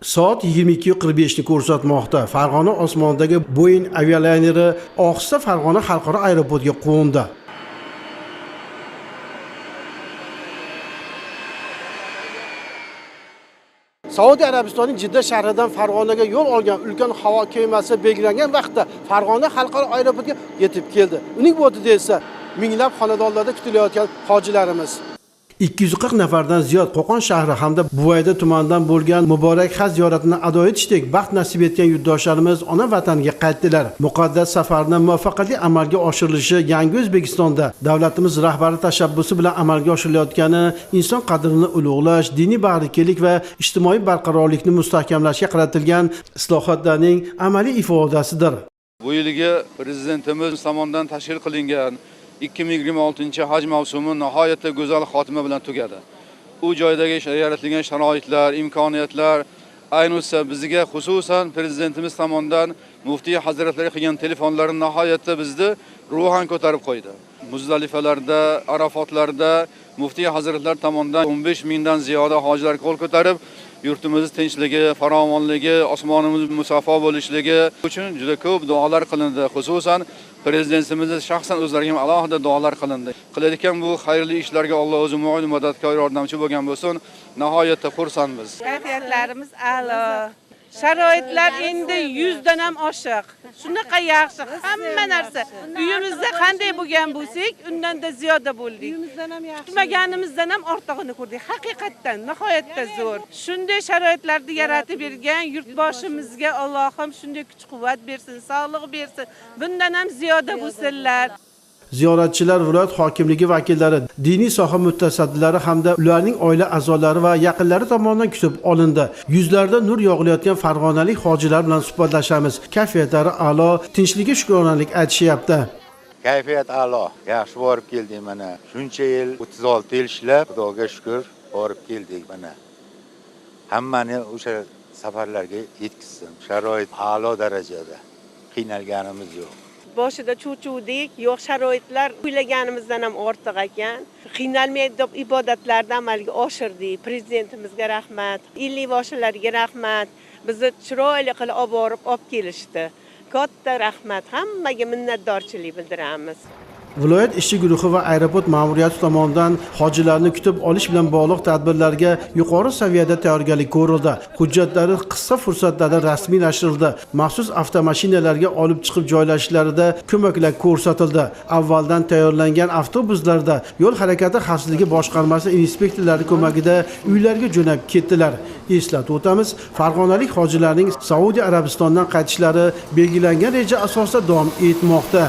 Soat 22:45 ni ko'rsatmoqda. Farg'ona osmonidagi Boeing avialayneri ohista Farg'ona xalqaro aeroportiga qo'ndi. Saudiya Arabistonining Jidda shahridan Farg'onaga yo'l olgan ulkan havo kemasi belgilangan vaqtda Farg'ona xalqaro aeroportiga yetib keldi. Uning bortida esa minglab xonadonlarda kutilayotgan hojilarimiz. 240 nafardan ziyod Qo'qon shahri hamda Buvayda tumanidan bo'lgan muborak haj ziyoratini ado etishdek baxt nasib etgan yurtdoshlarimiz ona vataniga qaytdilar. Muqaddas safarning muvaffaqiyatli amalga oshirilishi Yangi O'zbekistonda davlatimiz rahbari tashabbusi bilan amalga oshirilayotgani inson qadrini ulug'lash, diniy bag'rikelik va ijtimoiy barqarorlikni mustahkamlashga qaratilgan islohotlarning amaliy ifodasidir. Bu yilgi prezidentimiz tomonidan tashkil qilingan 2026 haj mavsumi nihoyatda go'zal xotima bilan tugadi. U joydagi yaratilgan sharoitlar, imkoniyatlar, ayniqsa bizga xususan prezidentimiz tomonidan muftiy hazratlari qilgan telefonlar nihoyatda bizni ruhan ko'tarib qo'ydi. Muzdalifalarda, Arafotlarda muftiy hazratlar tomonidan 15 mingdan ziyoda hojilar qo'l ko'tarib, yurtimiz tinchligi, farovonligi, osmonimiz musaffo bo'lishligi uchun juda ko'p duolar qilindi. Xususan prezidentimiz shaxsan o'zlariga ham alohida duolar qilindi. Qilayotgan bu xayrli ishlarga Alloh o'zi mu'in madadkor yordamchi bo'lgan bo'lsin. Nihoyatda xursandmiz. Kayfiyatlarimiz a'lo. Sharoitlar endi 100 dan ham oshiq. Shunaqa yaxshi hamma narsa. Uyimizda qanday bo'lgan bo'lsak, undan-da ziyoda bo'ldik. Uyimizdan ham yaxshi. Kutmaganimizdan ham ortig'ini ko'rdik. Haqiqatan nihoyatda zo'r. Shunday sharoitlarni yaratib bergan yurtboshimizga Allohim shunday kuch-quvvat bersin, sog'lik bersin. Bundan ham ziyoda bo'lsinlar. Ziyoratchilar viloyat hokimligi vakillari, diniy soha mutasaddilari hamda ularning oila a'zolari va yaqinlari tomonidan kutib olindi. Yuzlarda nur yog'ilayotgan farg'onalik hojilar bilan suhbatlashamiz. Kayfiyatlari a'lo, tinchligi shukronalik aytishyapti. Kayfiyat a'lo. Yaxshi borib keldik mana. Shuncha yil 36 yil ishlab, Xudoga shukr, borib keldik mana. Hammani o'sha safarlarga yetkazdim. Sharoit a'lo darajada. Qiynalganimiz yo'q. Boshida chuvchuvdik, yo'q sharoitlar o'ylaganimizdan ham ortiq ekan. Qiynalmay deb ibodatlarni amalga oshirdik. Prezidentimizga rahmat, illi boshlarga rahmat. Bizni chiroyli qilib olib kelishdi. Katta rahmat, hammaga minnatdorchilik bildiramiz. Viloyat ishchi guruhi va aeroport ma'muriyati tomonidan hojilarni kutib olish bilan bog'liq tadbirlarga yuqori saviyada tayyorgarlik ko'rildi. Hujjatlari qisqa fursatlarda rasmiylashtirildi. Maxsus avtomashinalarga olib chiqib joylashishlarida ko'maklar ko'rsatildi. Avvaldan tayyorlangan avtobuslarda yo'l harakati xavfsizligi boshqarmasi inspektorlari ko'magida uylarga jo'nab ketdilar. Eslatib o'tamiz, farg'onalik hojilarning Saudiya Arabistonidan qaytishlari belgilangan reja asosida davom etmoqda.